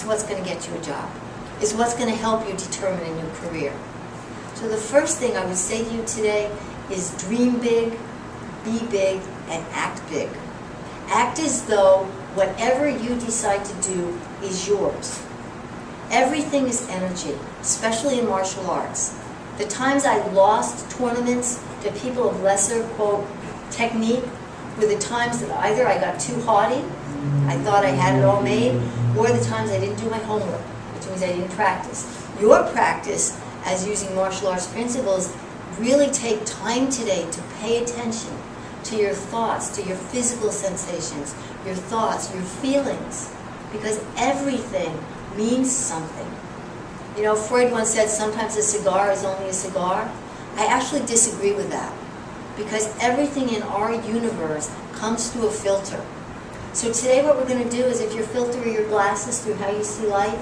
what's going to get you a job, is what's going to help you determine a new career. So the first thing I would say to you today is dream big, be big, and act big. Act as though whatever you decide to do is yours. Everything is energy, especially in martial arts. The times I lost tournaments to people of lesser, quote, technique were the times that either I got too haughty, I thought I had it all made, or the times I didn't do my homework, which means I didn't practice. Your practice, as using martial arts principles, really take time today to pay attention to your thoughts, to your physical sensations, your thoughts, your feelings, because everything means something. You know, Freud once said sometimes a cigar is only a cigar. I actually disagree with that, because everything in our universe comes through a filter. So today what we're going to do is, if your filter are your glasses through how you see life,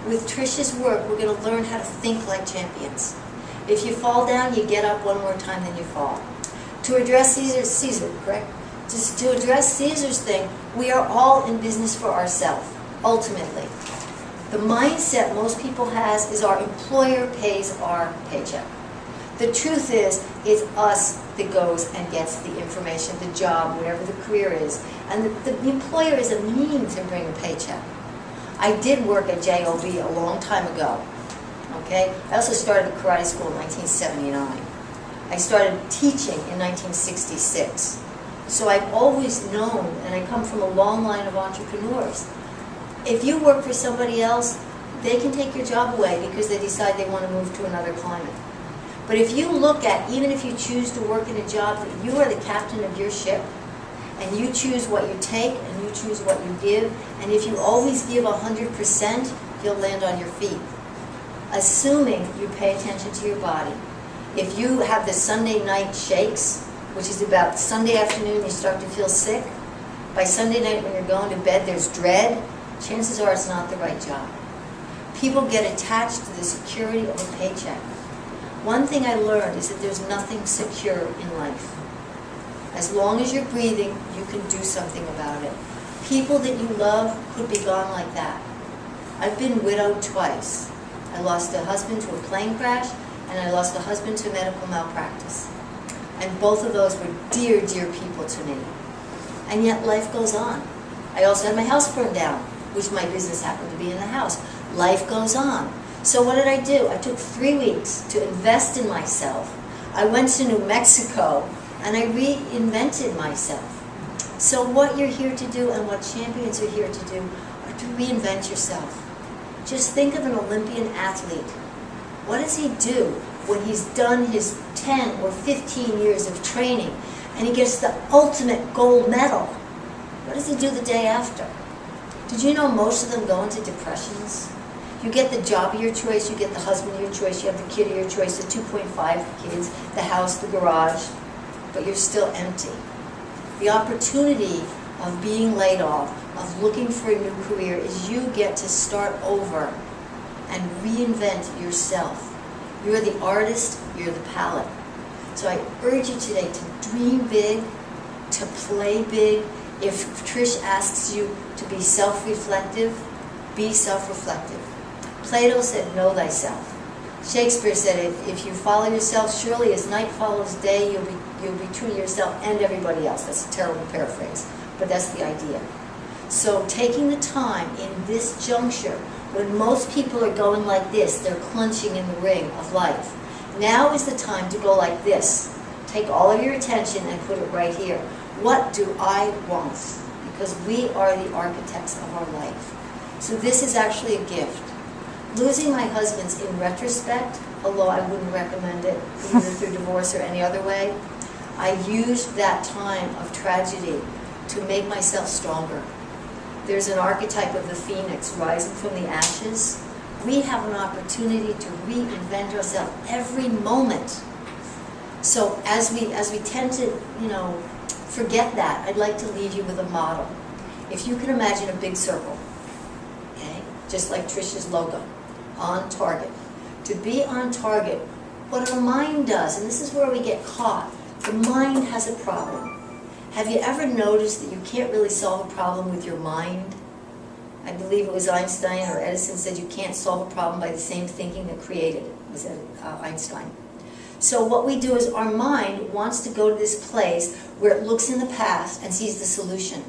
with Trish's work we're going to learn how to think like champions. If you fall down, you get up one more time than you fall. To address Caesar, correct? Just to address Caesar's thing, we are all in business for ourselves, ultimately. The mindset most people has is our employer pays our paycheck. The truth is, it's us that goes and gets the information, the job, whatever the career is. And the employer is a means to bring a paycheck. I did work at JOB a long time ago. Okay? I also started karate school in 1979. I started teaching in 1966. So I've always known, and I come from a long line of entrepreneurs. If you work for somebody else, they can take your job away because they decide they want to move to another climate. But if you look at, even if you choose to work in a job that you are the captain of your ship, and you choose what you take, and you choose what you give, and if you always give 100%, you'll land on your feet. Assuming you pay attention to your body. If you have the Sunday night shakes, which is about Sunday afternoon you start to feel sick, by Sunday night when you're going to bed there's dread, chances are it's not the right job. People get attached to the security of a paycheck. One thing I learned is that there's nothing secure in life. As long as you're breathing, you can do something about it. People that you love could be gone like that. I've been widowed twice. I lost a husband to a plane crash, and I lost a husband to medical malpractice. And both of those were dear, dear people to me. And yet life goes on. I also had my house burned down, which my business happened to be in the house. Life goes on. So what did I do? I took 3 weeks to invest in myself. I went to New Mexico, and I reinvented myself. So what you're here to do, and what champions are here to do, are to reinvent yourself. Just think of an Olympian athlete. What does he do when he's done his 10 or 15 years of training and he gets the ultimate gold medal? What does he do the day after? Did you know most of them go into depressions? You get the job of your choice, you get the husband of your choice, you have the kid of your choice, the 2.5 kids, the house, the garage, but you're still empty. The opportunity of being laid off, of looking for a new career, is you get to start over and reinvent yourself. You're the artist, you're the palette. So I urge you today to dream big, to play big. If Trish asks you to be self-reflective, be self-reflective. Plato said, know thyself. Shakespeare said, if you follow yourself, surely as night follows day, you'll be true to yourself and everybody else. That's a terrible paraphrase, but that's the idea. So taking the time in this juncture, when most people are going like this, they're clenching in the ring of life. Now is the time to go like this. Take all of your attention and put it right here. What do I want? Because we are the architects of our life. So this is actually a gift. Losing my husband's in retrospect, although I wouldn't recommend it either through divorce or any other way, I used that time of tragedy to make myself stronger. There's an archetype of the phoenix rising from the ashes. We have an opportunity to reinvent ourselves every moment. So as we tend to, forget that, I'd like to leave you with a model. If you can imagine a big circle, okay, just like Trish's logo, on target. To be on target, what our mind does, and this is where we get caught, the mind has a problem. Have you ever noticed that you can't really solve a problem with your mind? I believe it was Einstein or Edison said you can't solve a problem by the same thinking that created it. It was Einstein. So what we do is our mind wants to go to this place where it looks in the past and sees the solution.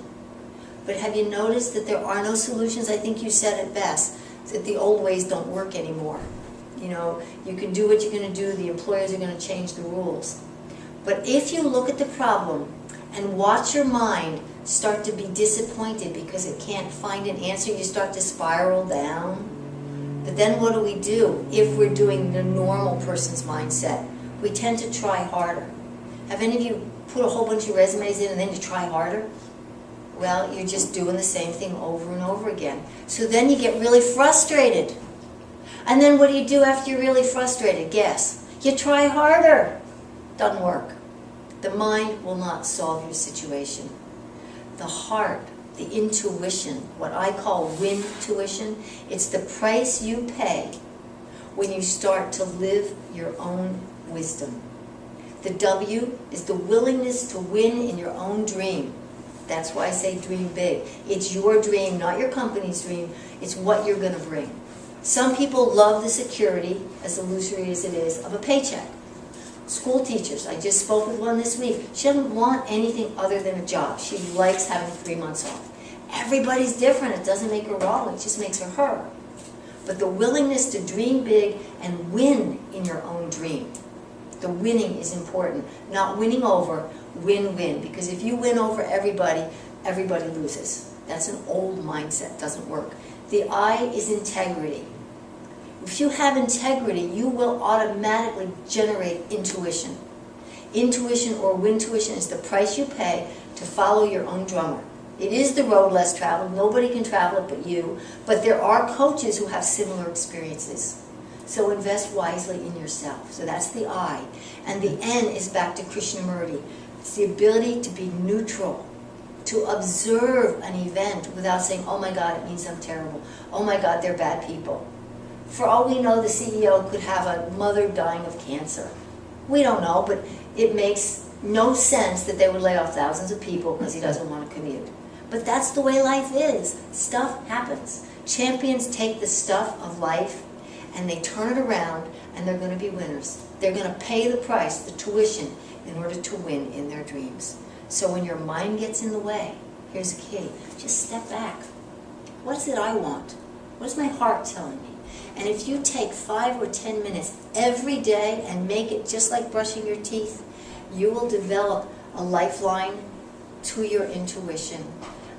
But have you noticed that there are no solutions? I think you said it best, that the old ways don't work anymore. You know, you can do what you're going to do, the employers are going to change the rules. But if you look at the problem and watch your mind start to be disappointed because it can't find an answer, you start to spiral down. But then what do? If we're doing the normal person's mindset? We tend to try harder. Have any of you put a whole bunch of resumes in and then you try harder? Well, you're just doing the same thing over and over again. So then you get really frustrated. And then what do you do after you're really frustrated? Guess. You try harder. Doesn't work. The mind will not solve your situation. The heart, the intuition, what I call win-tuition, it's the price you pay when you start to live your own wisdom. The W is the willingness to win in your own dream. That's why I say dream big. It's your dream, not your company's dream. It's what you're going to bring. Some people love the security, as illusory as it is, of a paycheck. School teachers, I just spoke with one this week. She doesn't want anything other than a job. She likes having 3 months off. Everybody's different. It doesn't make her wrong. It just makes her her. But the willingness to dream big and win in your own dream. The winning is important. Not winning over, win-win. Because if you win over everybody, everybody loses. That's an old mindset. Doesn't work. The I is integrity. If you have integrity, you will automatically generate intuition. Intuition or win-tuition is the price you pay to follow your own drummer. It is the road less traveled. Nobody can travel it but you. But there are coaches who have similar experiences. So invest wisely in yourself. So that's the I. And the N is back to Krishnamurti. It's the ability to be neutral, to observe an event without saying, oh my God, it means I'm terrible. Oh my God, they're bad people. For all we know, the CEO could have a mother dying of cancer. We don't know, but it makes no sense that they would lay off thousands of people because he doesn't want to commute. But that's the way life is. Stuff happens. Champions take the stuff of life and they turn it around, and they're going to be winners. They're going to pay the price, the tuition, in order to win in their dreams. So when your mind gets in the way, here's the key. Just step back. What is it I want? What is my heart telling me? And if you take 5 or 10 minutes every day and make it just like brushing your teeth, you will develop a lifeline to your intuition.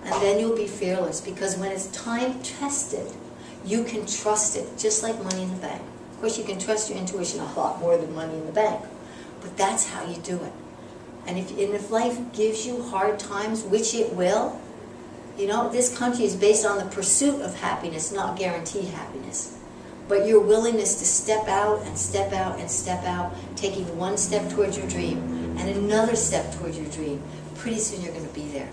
And then you'll be fearless, because when it's time tested, you can trust it, just like money in the bank. Of course, you can trust your intuition a lot more than money in the bank, but that's how you do it. And if life gives you hard times, which it will, you know, this country is based on the pursuit of happiness, not guaranteed happiness. But your willingness to step out and step out and step out, taking one step towards your dream and another step towards your dream, pretty soon you're going to be there.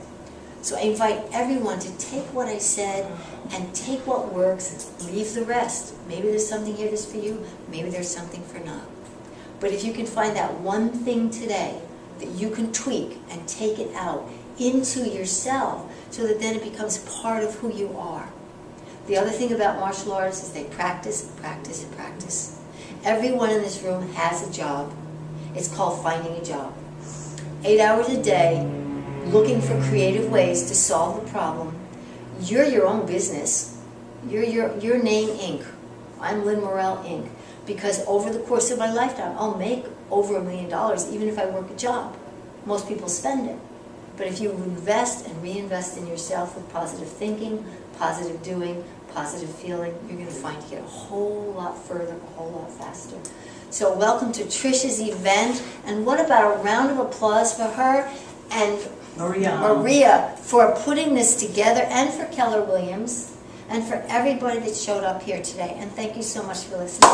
So I invite everyone to take what I said and take what works, leave the rest. Maybe there's something here that's for you, maybe there's something for not. But if you can find that one thing today that you can tweak and take it out into yourself so that then it becomes part of who you are. The other thing about martial arts is they practice, practice, and practice. Everyone in this room has a job. It's called finding a job. 8 hours a day, looking for creative ways to solve the problem. You're your own business. You're your name Inc. I'm Lin Morel Inc. Because over the course of my lifetime, I'll make over $1 million even if I work a job. Most people spend it. But if you invest and reinvest in yourself with positive thinking, positive doing, positive feeling, you're going to find you get a whole lot further, a whole lot faster. So welcome to Trisha's event. And what about a round of applause for her and Maria for putting this together, and for Keller Williams, and for everybody that showed up here today. And thank you so much for listening.